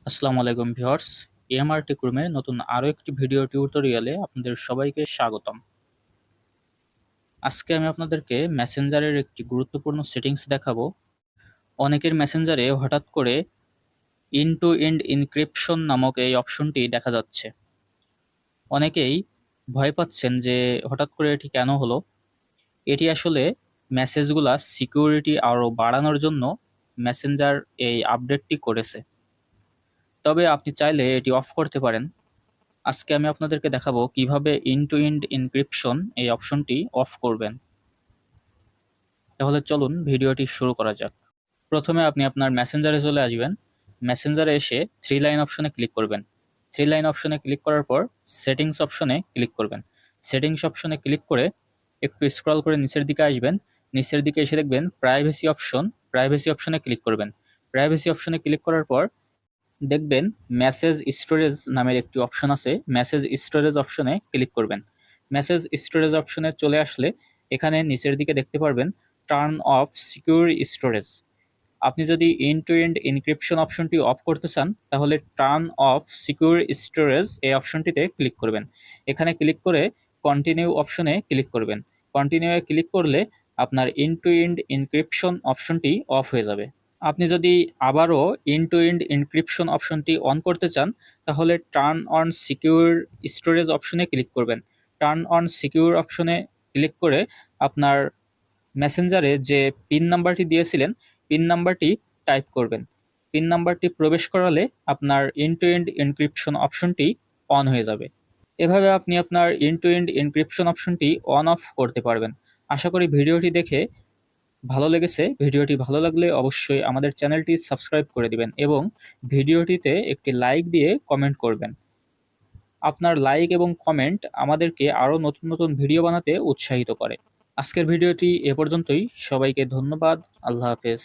আসসালামু আলাইকুম viewers, AMR take রুমে নতুন আরও একটি ভিডিও টিউটোরিয়ালে আপনাদের সবাইকে স্বাগতম। আজকে আমি আপনাদেরকে মেসেঞ্জারের একটি গুরুত্বপূর্ণ সেটিংস দেখাবো। অনেকের মেসেঞ্জারে হঠাৎ করে ইন টু এন্ড ইনক্রিপশন নামক এই অপশনটি দেখা যাচ্ছে। অনেকেই ভয় পাচ্ছেন যে হঠাৎ করে এটি কেন হলো। এটি আসলে মেসেজগুলা সিকিউরিটি আরও বাড়ানোর জন্য মেসেঞ্জার এই আপডেটটি করেছে। তবে আপনি চাইলে এটি অফ করতে পারেন। আজকে আমি আপনাদেরকে দেখাবো কিভাবে ইন্ড টু এন্ড এনক্রিপশন এই অপশনটি অফ করবেন। তাহলে চলুন ভিডিওটি শুরু করা যাক। প্রথমে আপনি আপনার মেসেঞ্জারে চলে আসবেন। মেসেঞ্জারে এসে থ্রি লাইন অপশনে ক্লিক করবেন। থ্রি লাইন অপশনে ক্লিক করার পর সেটিংস অপশনে ক্লিক করবেন। সেটিংস অপশনে ক্লিক করে একটু স্ক্রল করে নিচের দিকে আসবেন। নিচের দিকে এসে দেখবেন প্রাইভেসি অপশন। প্রাইভেসি অপশনে ক্লিক করবেন। প্রাইভেসি অপশনে ক্লিক করার পর দেখবেন মেসেজ স্টোরেজ নামের একটি অপশন আছে। মেসেজ স্টোরেজ অপশনে ক্লিক করবেন। মেসেজ স্টোরেজ অপশনে চলে আসলে এখানে নিচের দিকে দেখতে পারবেন টার্ন অফ সিকিউর স্টোরেজ। আপনি যদি এন্ড টু এন্ড এনক্রিপশন অপশনটি অফ করতে চান তাহলে টার্ন অফ সিকিউর স্টোরেজ এই অপশনটিতে ক্লিক করবেন। এখানে ক্লিক করে কন্টিনিউ অপশনে ক্লিক করবেন। কন্টিনিউয়ে ক্লিক করলে আপনার এন্ড টু এন্ড এনক্রিপশন অপশনটি অফ হয়ে যাবে। আপনি যদি আবারও এন্ড টু এন্ড এনক্রিপশন অপশনটি অন করতে চান তাহলে টার্ন অন সিকিউর স্টোরেজ অপশনে ক্লিক করবেন। টার্ন অন সিকিউর অপশনে ক্লিক করে আপনার মেসেঞ্জারে যে পিন নাম্বারটি দিয়েছিলেন পিন নাম্বারটি টাইপ করবেন। পিন নাম্বারটি প্রবেশ করালে আপনার এন্ড টু এন্ড এনক্রিপশন অপশনটি অন হয়ে যাবে। এভাবে আপনি আপনার এন্ড টু এন্ড এনক্রিপশন অপশনটি অন অফ করতে পারবেন। আশা করি ভিডিওটি দেখে ভালো লেগেছে। ভিডিওটি ভালো লাগলে অবশ্যই আমাদের চ্যানেলটি সাবস্ক্রাইব করে দিবেন এবং ভিডিওটিতে একটি লাইক দিয়ে কমেন্ট করবেন। আপনার লাইক এবং কমেন্ট আমাদেরকে আরও নতুন নতুন ভিডিও বানাতে উৎসাহিত করে। আজকের ভিডিওটি এ পর্যন্তই। সবাইকে ধন্যবাদ। আল্লাহ হাফেজ।